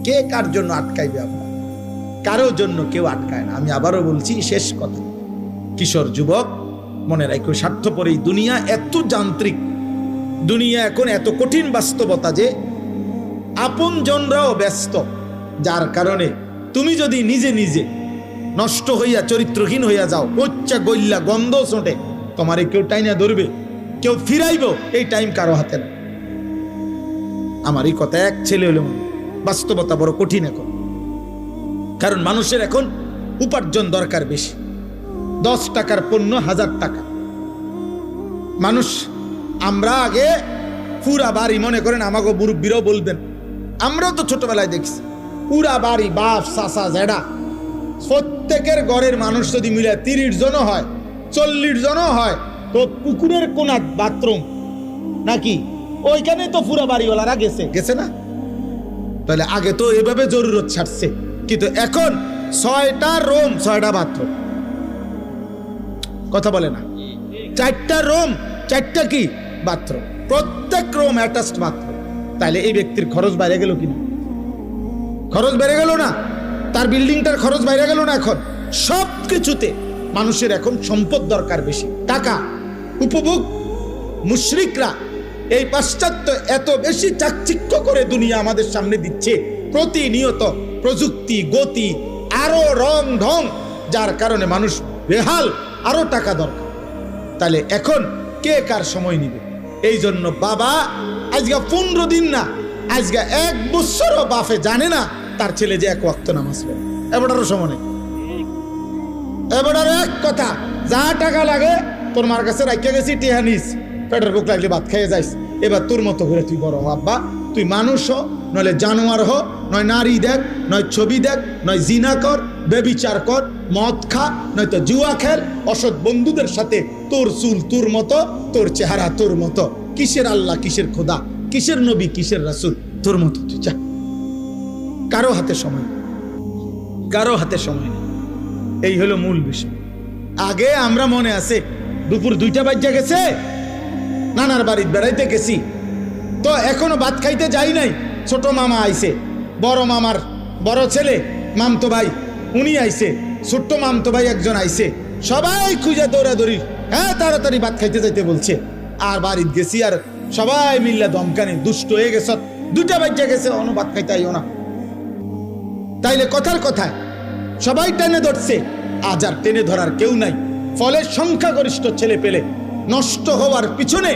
কে কার জন্য আটকাইবে? আপনার কারোর জন্য কেউ আটকায় না। আমি আবারও বলছি, শেষ কথা, কিশোর যুবক মনে রাখো, স্বার্থপর এই দুনিয়া এত যান্ত্রিক দুনিয়া, এখন এত কঠিন বাস্তবতা যে আপন জনরাও ব্যস্ত, যার কারণে তুমি যদি নিজে নিজে নষ্ট হইয়া চরিত্রহীন হইয়া যাও, উচ্চা গইল্লা গন্ধ ছোটে, তোমারে কেউ টাইনা ধরবে, কেউ ফিরাইব, এই টাইম কারো হাতে না। আমার এই কথা এক ছেলে হলো, বাস্তবতা বড় কঠিন এখন। কারণ মানুষের এখন উপার্জন দরকার বেশি। 10 টাকার পণ্য 1000 টাকা। মানুষ, আমরা আগে পুরা বাড়ি, মনে করেন আমাকে মুরব্বীরাও বলবেন, আমরাও তো ছোটবেলায় দেখছি, পুরা বাড়ি বাপ চাচা জেডা প্রত্যেকের ঘরের মানুষ যদি মিলে 30 জনও হয়, 40 জনও হয়, তো পুকুরের কোনা বাথরুম নাকি ওইখানে তো পুরা বাড়িওয়ালারা গেছে গেছে না? তাহলে আগে তো এভাবে জরুরত ছাড়ছে, কিন্তু এখন 6টা রুম 6টা বাথরুম। কথা বলে না? 4টা রুম 4টা কি বাথরুম, প্রত্যেক রুম অ্যাটাচড বাথরুম। তাহলে এই ব্যক্তির খরচ বাইরে গেল কিনা? খরচ বেড়ে গেল না? তার বিল্ডিংটার খরচ বাইরে গেল না? এখন সব কিছুতে মানুষের এখন সম্পদ দরকার বেশি, টাকা, উপভোগ। মুশরিকরা এই পাশ্চাত্য এত বেশি চাকচিক্য করে দুনিয়া আমাদের সামনে দিচ্ছে, প্রতিনিয়ত প্রযুক্তি, গতি, আরো রং ঢং, যার কারণে মানুষ বেহাল, আরো টাকা দরকার। তাহলে এখন কে কার সময় নিবে? এই জন্য বাবা আজকে 15 দিন না, আজকে 1 বছরও বাপে জানে না তার ছেলে যে 1 ওয়াক্ত নামাজ পড়ে। এবারও সময় নেই। এবারও এক কথা, যা টাকা লাগে তোর মার কাছে রাখিয়া গেছি, টিহা নিস, পেটের বুক লাগলে ভাত খাইয়ে যাইস। এবার তোর মতো করে তুই বড় হ আব্বা, তুই মানুষ হ, নইলে জানোয়ার হ, নয় নারী দেখ, নয় ছবি দেখ, নয় জিনা কর, বেবিচার কর, মদ খা, নয়তো জুয়া খেল, অসৎ বন্ধুদের সাথে, তোর চুল তোর মতো, তোর চেহারা তোর মতো, কিসের আল্লাহ, কিসের খোদা, কিসের নবী, কিসের রাসূল, তোর মতো তুই যা। কারো হাতে সময় নেই, কারো হাতে সময় নেই। এই হলো মূল বিষয়। আগে আমরা মনে আছে দুপুর 2টা বাজে গেছে, নানার বাড়িতে বেড়াইতে গেছি, তো এখনো ভাত খাইতে যাই নাই, ছোট মামা আইছে, বড় মামার বড় ছেলে মামতো ভাই উনি আইছে, ছোট্ট মামতো ভাই একজন আইছে, সবাই খুঁজে দৌড়াদৌড়ি, হ্যাঁ তাড়াতাড়ি ভাত খাইতে যাইতে বলছে। আর বাড়িতে গেছি, আর সবাই মিল্লা দমকানি, দুষ্ট হয়ে গেছ, 2টা বাজে গেছে, অন্য ভাত খাইতে আইও না। তাইলে কথার কথায় সবাই টেনে ধরছে, আজ আর টেনে ধরার কেউ নাই। ফলে সংখ্যাগরিষ্ঠ ছেলে পেলে নষ্ট হওয়ার পিছনে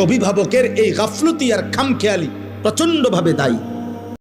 অভিভাবকের এই গাফলতি আর খামখেয়ালি প্রচন্ডভাবে দায়ী।